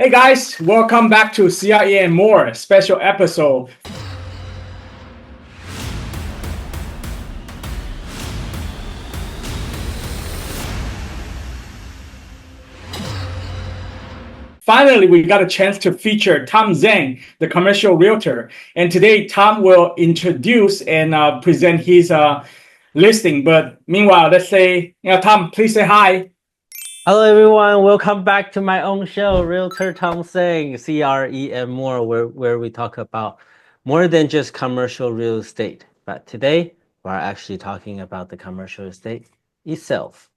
Hey guys, welcome back to CRE N More special episode. Finally, we got a chance to feature Tom Tseng, the commercial realtor. And today, Tom will introduce and present his listing. But meanwhile, let's say, Tom, please say hi. Hello everyone, welcome back to my own show, Realtor Tom Tseng, CRE and more, where we talk about more than just commercial real estate. But today, we're actually talking about the commercial estate itself.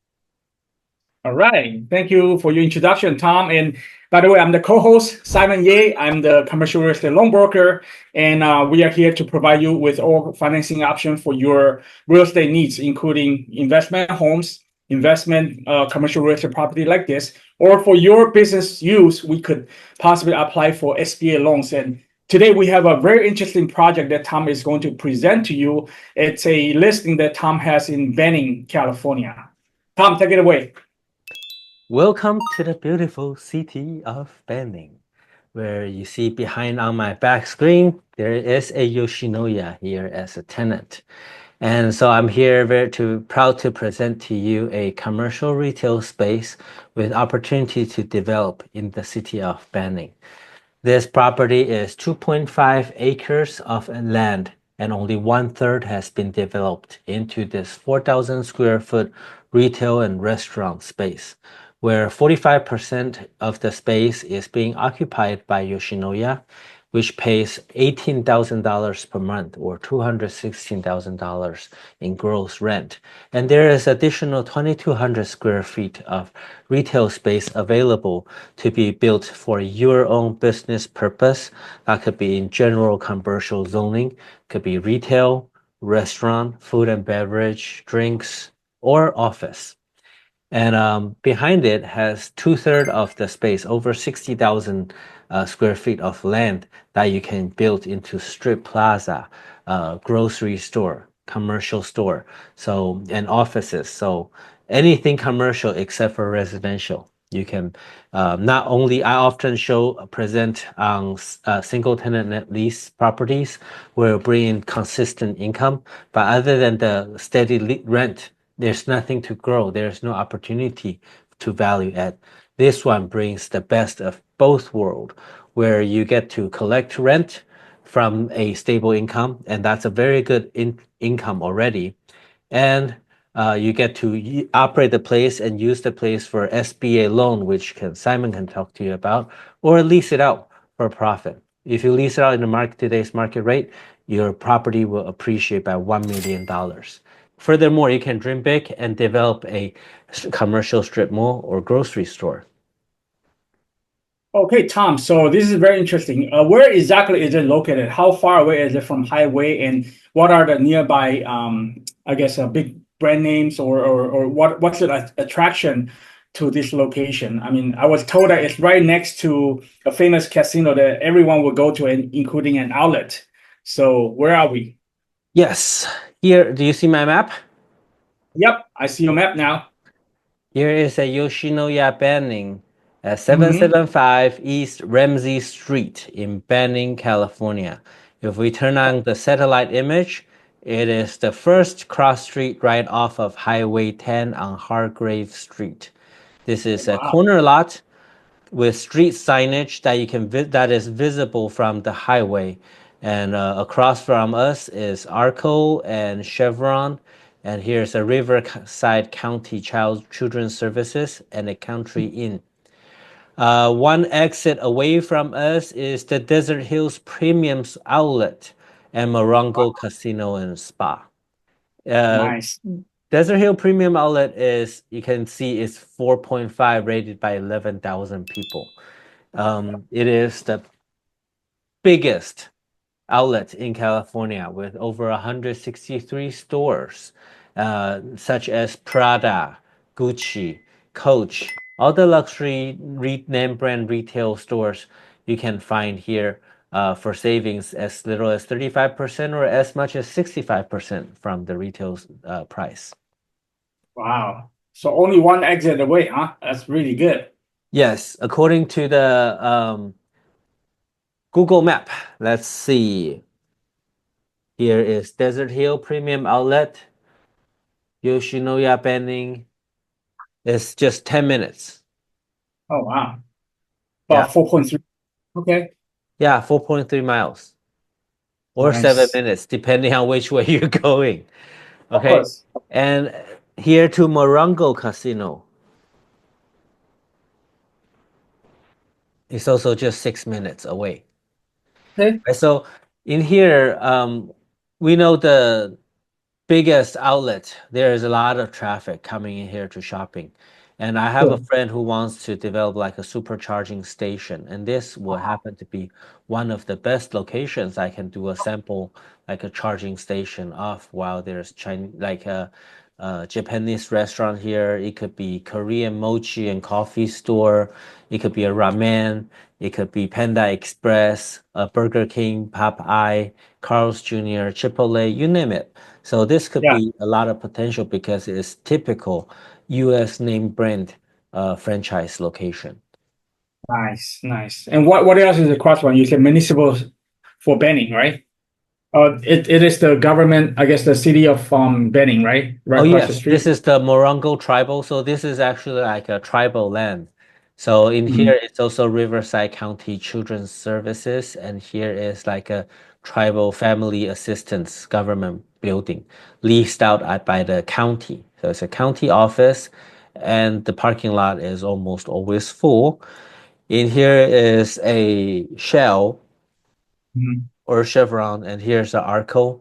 All right. Thank you for your introduction, Tom. And by the way, I'm the co-host, Simon Yeh. I'm the commercial real estate loan broker. And we are here to provide you with all financing options for your real estate needs, including investment homes, investment commercial real estate property like this, or for your business use, we could possibly apply for SBA loans. And today we have a very interesting project that Tom is going to present to you. It's a listing that Tom has in Benning, California. Tom, take it away. Welcome to the beautiful city of Benning, where you see behind on my back screen, there is a Yoshinoya here as a tenant. And so I'm here very proud to present to you a commercial retail space with opportunity to develop in the city of Benning. This property is 2.5 acres of land, and only 1/3 has been developed into this 4,000 square foot retail and restaurant space, where 45% of the space is being occupied by Yoshinoya, which pays $18,000 per month or $216,000 in gross rent. And there is additional 2,200 square feet of retail space available to be built for your own business purpose. That could be in general commercial zoning, could be retail, restaurant, food and beverage, drinks, or office. And behind it has 2/3 of the space, over 60,000 square feet of land that you can build into strip plaza, grocery store, commercial store, and offices. So anything commercial except for residential. You can not only, I often present on single tenant net lease properties where bring in consistent income, but other than the steady rent, there's nothing to grow. There's no opportunity to value add. This one brings the best of both worlds, where you get to collect rent from a stable income, and that's a very good income already. And you get to operate the place and use the place for SBA loan, which Simon can talk to you about, or lease it out for profit. If you lease it out in today's market rate, your property will appreciate by $1 million. Furthermore, you can dream big and develop a commercial strip mall or grocery store. Okay, Tom, so this is very interesting. Where exactly is it located? How far away is it from highway, and what are the nearby, big brand names, or what's the attraction to this location? I mean, I was told that it's right next to a famous casino that everyone will go to, including an outlet. So where are we? Yes. Here, do you see my map? Yep, I see your map now. Here is a Yoshinoya Benning at 775 East Ramsey Street in Benning, California. If we turn on the satellite image, it is the first cross street right off of Highway 10 on Hargrave Street. This is a corner lot with street signage that is visible from the highway. And across from us is Arco and Chevron. And here's a Riverside County Children's Services and a Country Inn. One exit away from us is the Desert Hills Premium Outlet and Morongo Casino and Spa. Nice. Desert Hill Premium Outlet you can see, is 4.5 rated by 11,000 people. It is the biggest outlet in California with over 163 stores, such as Prada, Gucci, Coach, all the luxury name brand retail stores you can find here for savings as little as 35% or as much as 65% from the retail price. Wow. So only one exit away, huh? That's really good. Yes, according to the Google Map, let's see. Here is Desert Hill Premium Outlet, Yoshinoya Benning. It's just 10 minutes. Oh, wow. Yeah. About 4.3. Okay. Yeah, 4.3 miles or Nice. 7 minutes, depending on which way you're going. Of Okay. course. And here to Morongo Casino. It's also just 6 minutes away. Okay. Right, so in here, we know the biggest outlet, there is a lot of traffic coming in here to shopping. And I have a Cool. friend who wants to develop like a supercharging station. And this will happen to be one of the best locations I can do a sample, like a charging station off while there's Chinese, like a Japanese restaurant here. It could be Korean mochi and coffee store. It could be a ramen. It could be Panda Express, a Burger King, Popeye, Carl's Jr., Chipotle, you name it. So this could Yeah. be a lot of potential because it's typical U.S. name brand franchise location. Nice. Nice. And what else is across one? You said municipal for Benning, right? It is the government, I guess the city of Benning, right? Oh Right across the yes, this street. is the Morongo tribal. So this is actually like a tribal land. So in Mhm. here it's also Riverside County Children's Services, and here is like a tribal family assistance government building leased out by the county. So it's a county office, and the parking lot is almost always full. In here is a Shell Mhm. or Chevron, and here's a Arco.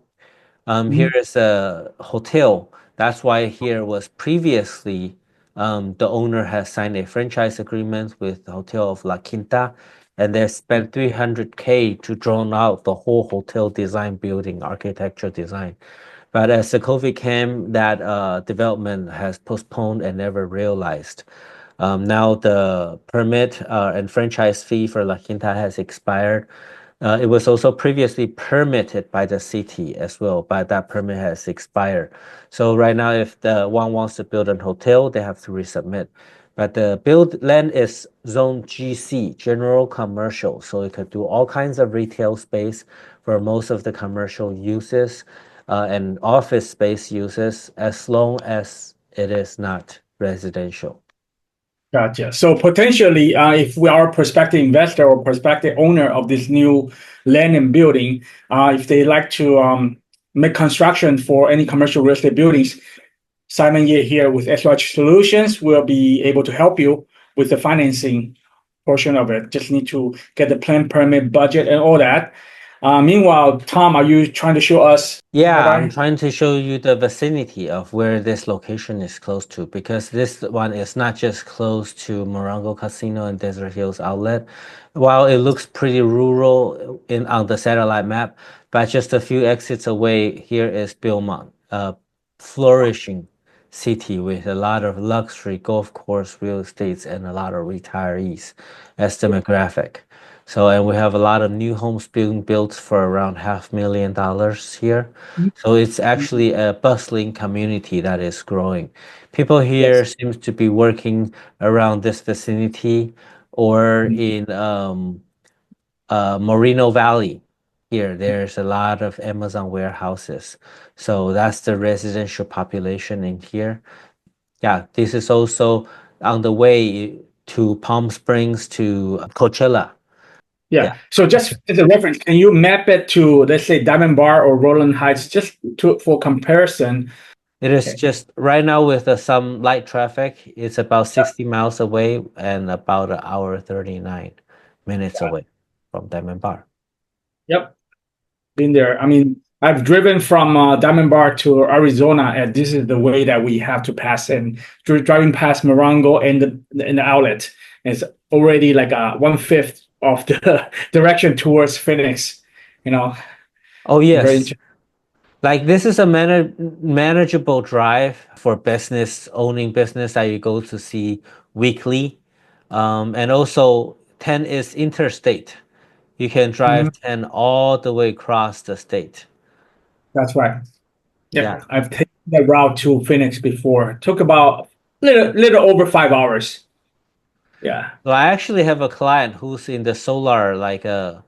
Here Mhm. is a hotel. That's why here was previously the owner has signed a franchise agreement with the Hotel of La Quinta, and they spent 300K to draw out the whole hotel design, building, architecture design. But as the COVID came, that development has postponed and never realized. Now the permit and franchise fee for La Quinta has expired. It was also previously permitted by the city as well, but that permit has expired. So right now, if the one wants to build a hotel, they have to resubmit. But the build land is zone GC, general commercial, so it could do all kinds of retail space for most of the commercial uses and office space uses, as long as it is not residential. Gotcha. So potentially, if we are a prospective investor or prospective owner of this new land and building, if they like to make construction for any commercial real estate buildings, Simon Yeh here with SYH Solutions will be able to help you with the financing portion of it. Just need to get the plan, permit, budget, and all that. Meanwhile, Tom, are you trying to show us Yeah, I'm nearby? trying to show you the vicinity of where this location is close to, because this one is not just close to Morongo Casino and Desert Hills Outlet. While it looks pretty rural in on the satellite map, but just a few exits away, here is Beaumont, a flourishing city with a lot of luxury golf course real estates and a lot of retirees as demographic. So, and we have a lot of new homes being built for around $500,000 here. So it's actually a bustling community that is growing. People here Yes. seems to be working around this vicinity or in Moreno Valley. Here, there's a lot of Amazon warehouses. So that's the residential population in here. Yeah, this is also on the way to Palm Springs to Coachella. Yeah. Yeah. So just as a reference, can you map it to, let's say, Diamond Bar or Roland Heights, just to for comparison? It is Okay. just right now with some light traffic, it's about 60 miles away and about an hour 39 minutes away from Diamond Bar. Yep. Been there. I mean, I've driven from Diamond Bar to Arizona, and this is the way that we have to pass. And driving past Morongo and the outlet, it's already like 1/5 of the direction towards Phoenix. You know, Oh, very yes. interesting. Like this is a manageable drive for business, owning business that you go to see weekly. And also 10 is interstate. You can drive Mhm. 10 all the way across the state. That's right. Yeah. Yep. I've taken that route to Phoenix before. It took about little over 5 hours. Yeah. Well, I actually have a client who's in the solar, like a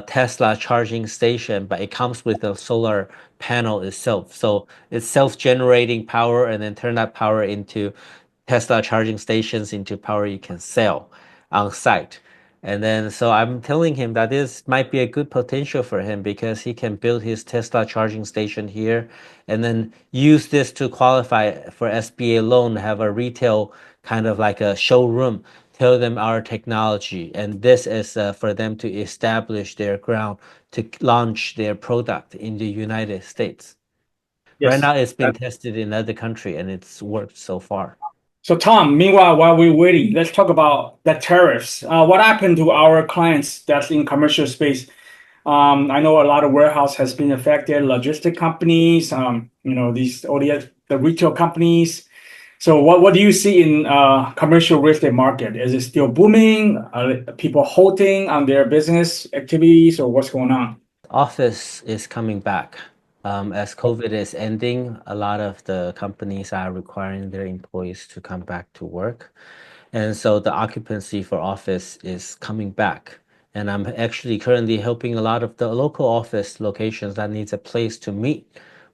Tesla charging station, but it comes with a solar panel itself. So it's self-generating power and then turn that power into Tesla charging stations into power you can sell on site. And then, so I'm telling him that this might be a good potential for him because he can build his Tesla charging station here and then use this to qualify for SBA loan, have a retail kind of like a showroom, tell them our technology. And this is for them to establish their ground to launch their product in the United States. Right Yes. now, it's been tested in other country and it's worked so far. So Tom, meanwhile, while we're waiting, let's talk about the tariffs. What happened to our clients that's in commercial space? I know a lot of warehouse has been affected, logistic companies, these all the retail companies. So what do you see in commercial real estate market? Is it still booming? Are people halting on their business activities, or what's going on? Office is coming back. As COVID is ending, a lot of the companies are requiring their employees to come back to work. And so the occupancy for office is coming back. And I'm actually currently helping a lot of the local office locations that needs a place to meet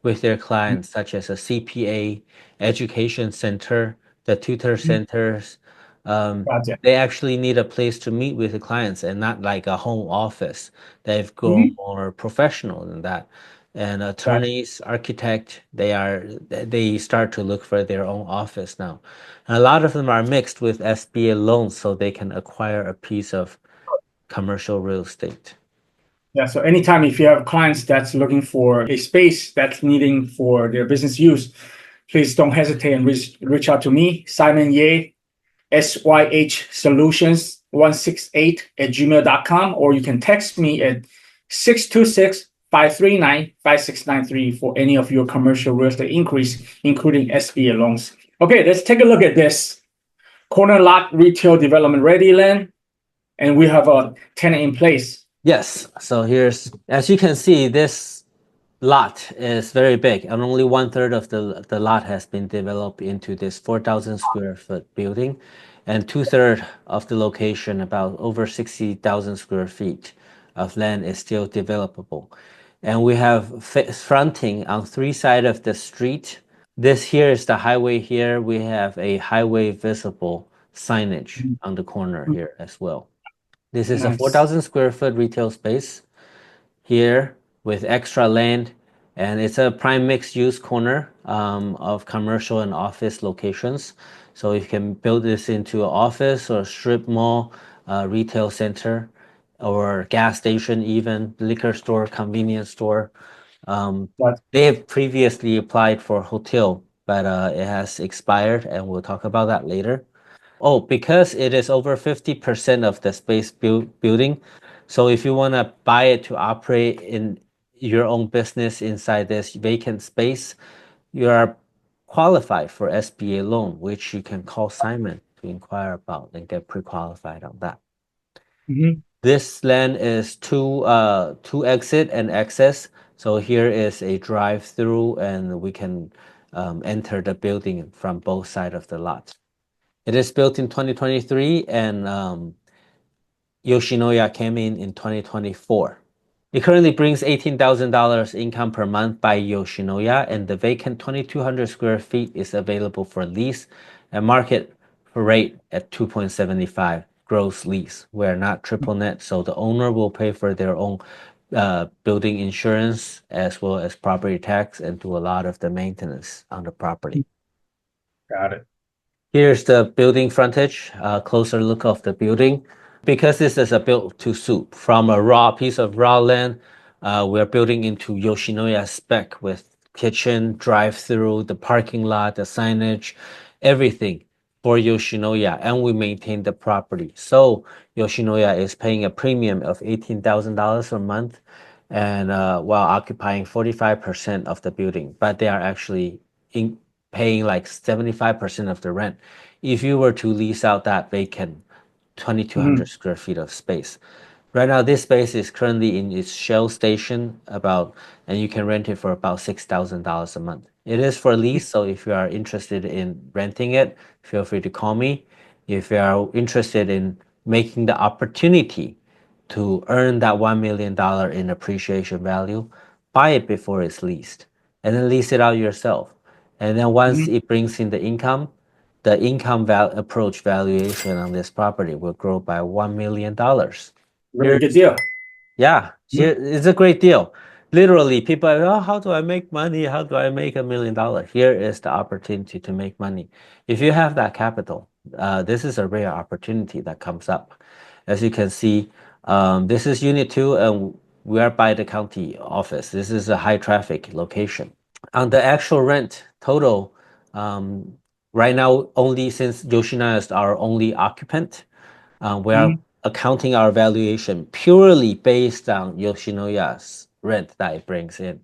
with their clients, such as a CPA, education center, the tutor centers. Um, Gotcha. they actually need a place to meet with the clients and not like a home office. They've grown Mhm. more professional than that. And Gotcha. attorneys, architect, they start to look for their own office now. And a lot of them are mixed with SBA loans so they can acquire a piece of commercial real estate. Yeah, so anytime if you have clients that's looking for a space that's needing for their business use, please don't hesitate and reach out to me, Simon Yeh, SYH Solutions 168 at gmail.com, or you can text me at 626-539-5693 for any of your commercial real estate inquiries, including SBA loans. Okay, let's take a look at this. Corner lot retail development ready land, and we have a tenant in place. Yes, so here's, as you can see, this lot is very big, and only 1/3 of the lot has been developed into this 4,000 square foot building, and 2/3 of the location, about over 60,000 square feet of land, is still developable. And we have fronting on three sides of the street. This here is the highway here. We have a highway visible signage on the corner here as well. This is a Nice. 4,000 square foot retail space here with extra land, and it's a prime mixed use corner of commercial and office locations. So you can build this into an office or strip mall, retail center, or gas station, even liquor store, convenience store. But They have previously applied for hotel, but it has expired, and we'll talk about that later. Oh, because it is over 50% of the space building. So if you want to buy it to operate in your own business inside this vacant space, you are qualified for SBA loan, which you can call Simon to inquire about and get pre-qualified on that. mhm, This land is two exit and access. So here is a drive-through, and we can enter the building from both sides of the lot. It is built in 2023, and Yoshinoya came in 2024. It currently brings $18,000 income per month by Yoshinoya, and the vacant 2,200 square feet is available for lease at market rate at 2.75 gross lease. We're not triple net, so the owner will pay for their own building insurance as well as property tax and do a lot of the maintenance on the property. got it. Here's the building frontage, a closer look of the building. Because this is a built to suit from a raw piece of raw land, we're building into Yoshinoya spec with kitchen, drive-through, the parking lot, the signage, everything for Yoshinoya, and we maintain the property. So Yoshinoya is paying a premium of $18,000 a month, and while occupying 45% of the building, but they are actually paying like 75% of the rent. If you were to lease out that vacant 2,200 Mhm. square feet of space. Right now, this space is currently in its shell station and you can rent it for about $6,000 a month. It is for lease, so if you are interested in renting it, feel free to call me. If you are interested in making the opportunity to earn that $1 million in appreciation value, buy it before it's leased and then lease it out yourself. And then once it brings in the income approach valuation on this property will grow by $1 million. Very good deal. Yeah, it's a great deal. Literally, people are, oh, how do I make money? How do I make $1 million? Here is the opportunity to make money. If you have that capital, this is a rare opportunity that comes up. As you can see, this is Unit 2, and we are by the county office. This is a high traffic location. On the actual rent total, right now, only since Yoshinoya is our only occupant, we are accounting our valuation purely based on Yoshinoya's rent that it brings in,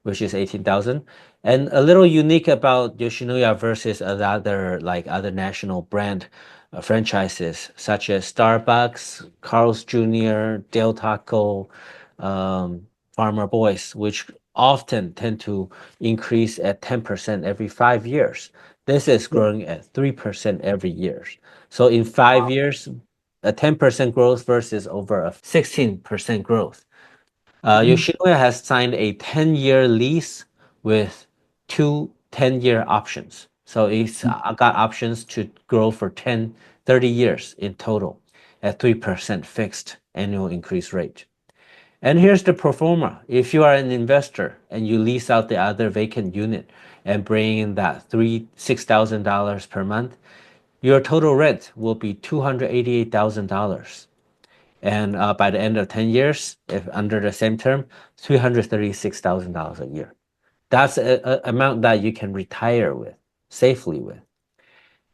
which is 18,000. And a little unique about Yoshinoya versus other national brand franchises such as Starbucks, Carl's Jr., Del Taco, Farmer Boys, which often tend to increase at 10% every 5 years. This is growing at 3% every year. So in 5 years, a 10% growth versus over a 16% growth. Yoshinoya has signed a 10-year lease with 2 10-year options. So it's got options to grow for 30 years in total at 3% fixed annual increase rate. And here's the pro forma. If you are an investor and you lease out the other vacant unit and bring in that $6,000 per month, your total rent will be $288,000. And by the end of 10 years, if under the same term, $336,000 a year. That's an amount that you can retire with, safely with.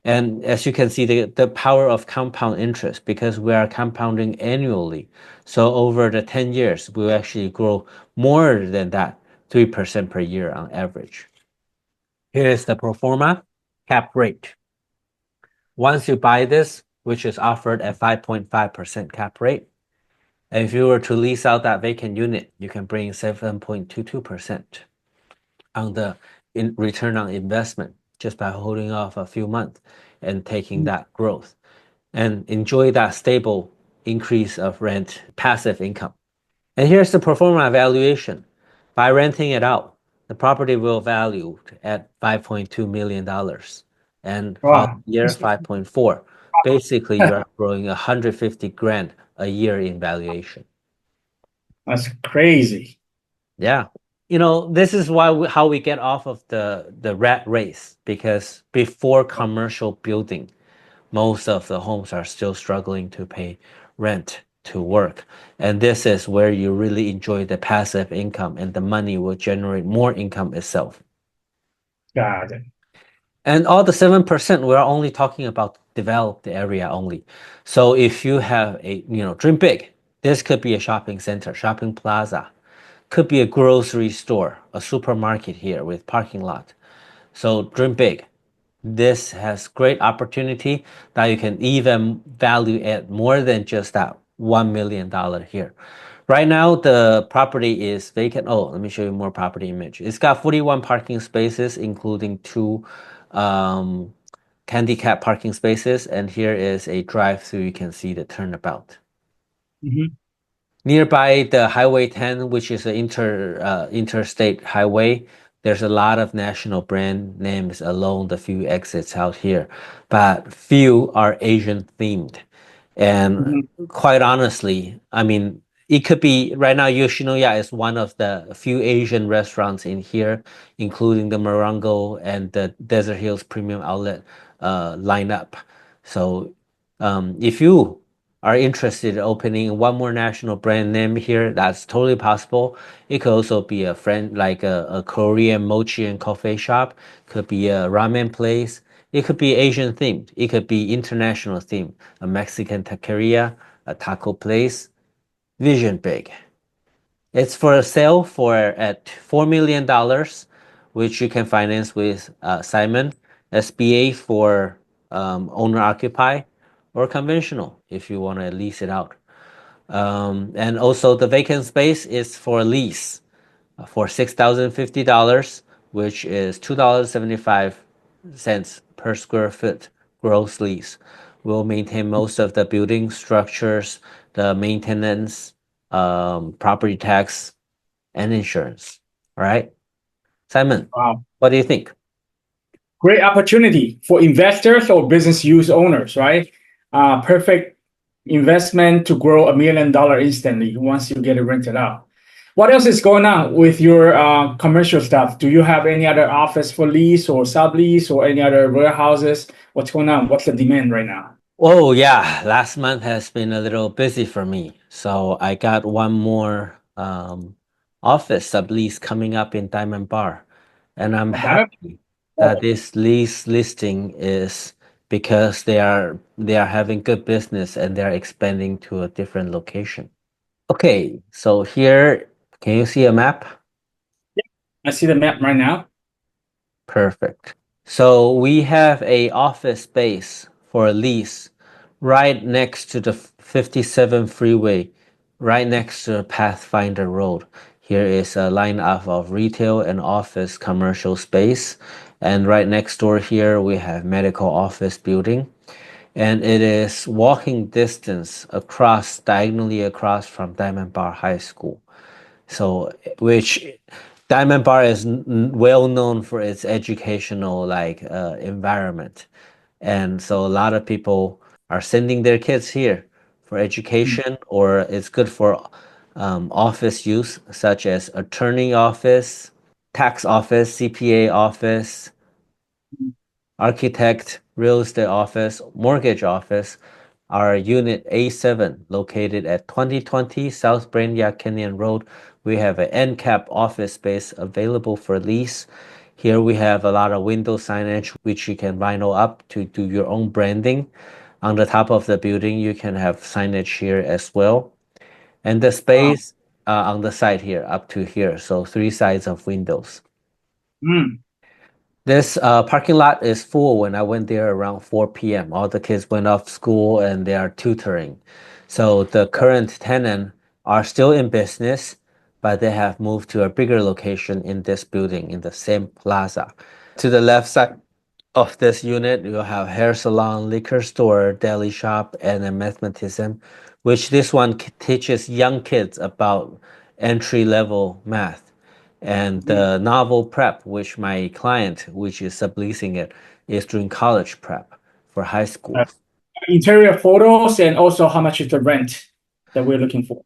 And as you can see, the power of compound interest, because we are compounding annually. So over the 10 years, we will actually grow more than that, 3% per year on average. Here is the pro forma cap rate. Once you buy this, which is offered at 5.5% cap rate, and if you were to lease out that vacant unit, you can bring 7.22% on the return on investment just by holding off a few months and taking that growth and enjoy that stable increase of rent passive income. And here's the pro forma valuation. By renting it out, the property will value at $5.2 million. And following year, 5.4. Basically, you are growing 150 grand a year in valuation. That's crazy. Yeah. You know, this is how we get off of the rat race, because before commercial building, most of the homes are still struggling to pay rent to work. And this is where you really enjoy the passive income, and the money will generate more income itself. Got it. And all the 7%, we're only talking about developed area only. So if you have dream big. This could be a shopping center, shopping plaza, could be a grocery store, a supermarket here with parking lot. So dream big. This has great opportunity that you can even value at more than just that $1 million here. Right now, the property is vacant. Oh, let me show you more property image. It's got 41 parking spaces, including 2 handicap parking spaces. And here is a drive-through. You can see the turnabout. Nearby the Highway 10, which is an interstate highway, there's a lot of national brand names along the few exits out here, but few are Asian themed. And quite honestly, I mean, it could be right now, Yoshinoya is one of the few Asian restaurants in here, including the Morongo and the Desert Hills Premium Outlet lineup. So if you are interested in opening one more national brand name here, that's totally possible. It could also be a friend, like a Korean mochi and coffee shop, could be a ramen place. It could be Asian themed. It could be international themed, a Mexican taqueria, a taco place. Vision big. It's for a sale at $4 million, which you can finance with Simon, SBA for owner occupy, or conventional if you want to lease it out. And also the vacant space is for lease for $6,050, which is $2.75 per square foot gross lease, We'll maintain most of the building structures, the maintenance, property tax, and insurance. All right, Simon, Wow. what do you think? Great opportunity for investors or business use owners, right? Perfect investment to grow $1 million instantly once you get it rented out. What else is going on with your commercial stuff? Do you have any other office for lease or sublease or any other warehouses? What's going on? What's the demand right now? Oh yeah, last month has been a little busy for me. So I got one more office sublease coming up in Diamond Bar. And I'm happy that this lease listing is because they are having good business and they're expanding to a different location. Okay, so here, can you see a map? I see the map right now. Perfect. So we have a office space for a lease right next to the 57 freeway, right next to Pathfinder Road. Here is a lineup of retail and office commercial space. And right next door here, we have medical office building. And it is walking distance diagonally across from Diamond Bar High School. So, which Diamond Bar is well known for its educational environment. And so a lot of people are sending their kids here for education, or it's good for office use, such as attorney office, tax office, CPA office, architect, real estate office, mortgage office. Our unit A7 located at 2020 South Brainerd Canyon Road. We have an end cap office space available for lease. Here we have a lot of window signage which you can vinyl up to do your own branding. On the top of the building, you can have signage here as well. And the space on the side here up to here. So 3 sides of windows. Mm. This parking lot is full when I went there around 4 p.m. All the kids went off school and they are tutoring. So the current tenant are still in business, but they have moved to a bigger location in this building in the same plaza. To the left side of this unit, you'll have hair salon, liquor store, deli shop, and a mathematician, which this one teaches young kids about entry-level math. And the novel prep, which my client, which is subleasing it, is doing college prep for high school. Interior photos and also how much is the rent that we're looking for.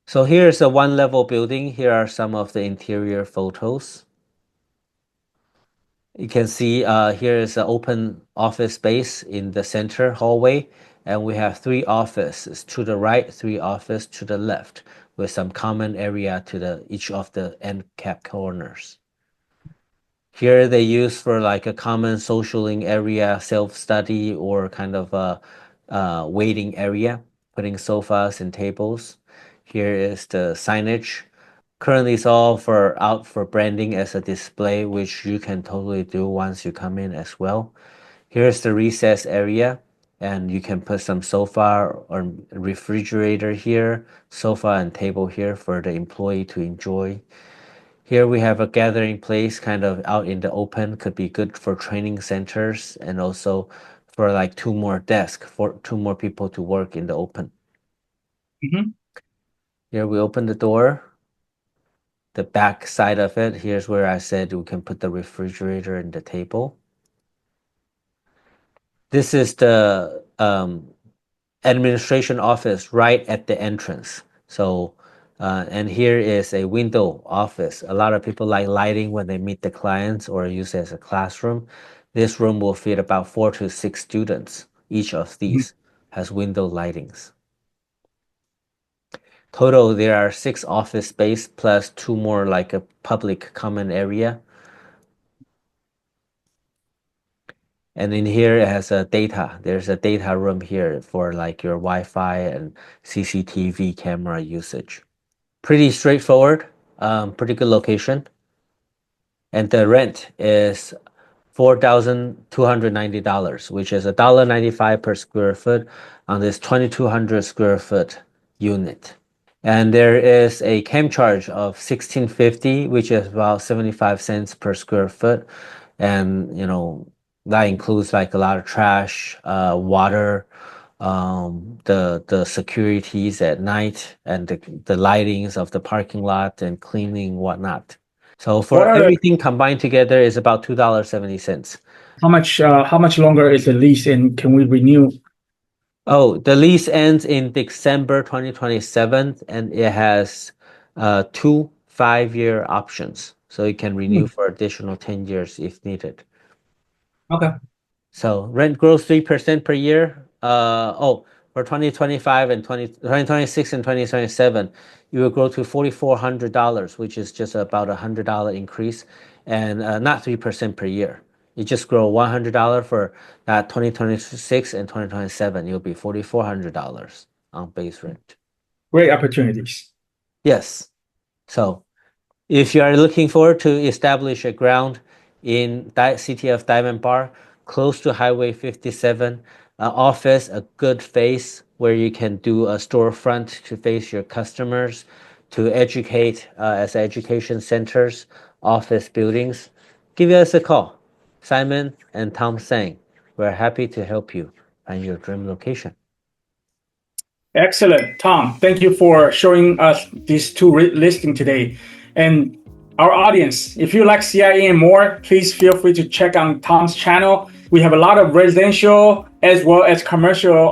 So here's a one-level building. Here are some of the interior photos. You can see here is an open office space in the center hallway, and we have 3 offices to the right, 3 offices to the left, with some common area to each of the end cap corners. Here they use for like a common socialing area, self-study, or kind of a waiting area, putting sofas and tables. Here is the signage. Currently it's all out for branding as a display, which you can totally do once you come in as well. Here's the recess area, and you can put some sofa or refrigerator here, sofa and table here for the employee to enjoy. Here we have a gathering place kind of out in the open, could be good for training centers and also for like 2 more desks for 2 more people to work in the open. Here we open the door. The back side of it, here's where I said we can put the refrigerator and the table. This is the administration office right at the entrance. So and here is a window office. A lot of people like lighting when they meet the clients or use it as a classroom. This room will fit about 4 to 6 students. Each of these has window lightings. Total, there are 6 office space plus 2 more like a public common area. And in here it has a data. There's a data room here for like your Wi-Fi and CCTV camera usage. Pretty straightforward, pretty good location. And the rent is $4,290, which is $1.95 per square foot on this 2,200 square foot unit. And there is a CAM charge of $16.50, which is about 75 cents per square foot. And That includes like a lot of trash, water, the securities at night, and the lightings of the parking lot and cleaning whatnot. So What for are everything combined together is about $2.70. how much longer is the lease, and can we renew? Oh, the lease ends in December 2027, and it has two 5-year options. So you can renew for additional 10 years if needed. Okay. So rent grows 3% per year. For 2025 and 2026 and 2027, you will grow to $4,400, which is just about $100 increase, and not 3% per year. You just grow $100 for that 2026 and 2027. You'll be $4,400 on base rent. Great opportunities. Yes. So if you are looking forward to establish a ground in that city of Diamond Bar, close to Highway 57, office a good face where you can do a storefront to face your customers, to educate as education centers, office buildings, give us a call. Simon and Tom Tseng. We're happy to help you find your dream location. Excellent, Tom. Thank you for showing us these two listings today. And our audience, if you like CRE and more, please feel free to check out Tom's channel. We have a lot of residential as well as commercial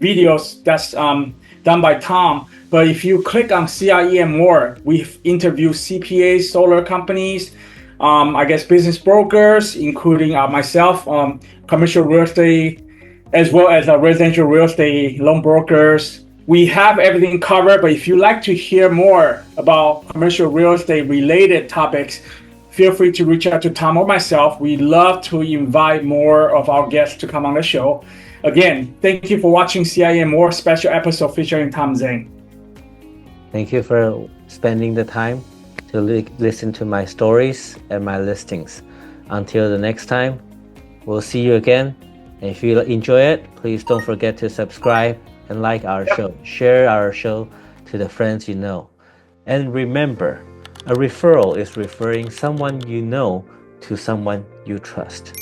videos that's done by Tom. But if you click on CRE and more, we've interviewed CPAs, solar companies, business brokers, including myself, commercial real estate, as well as residential real estate loan brokers. We have everything covered, but if you'd like to hear more about commercial real estate related topics, feel free to reach out to Tom or myself. We love to invite more of our guests to come on the show. Again, thank you for watching CRE and More special episode featuring Tom Tseng. Thank you for spending the time to listen to my stories and my listings. Until the next time, we'll see you again. And if you enjoy it, please don't forget to subscribe and like our show. Share our show to the friends you know. And remember, a referral is referring someone you know to someone you trust.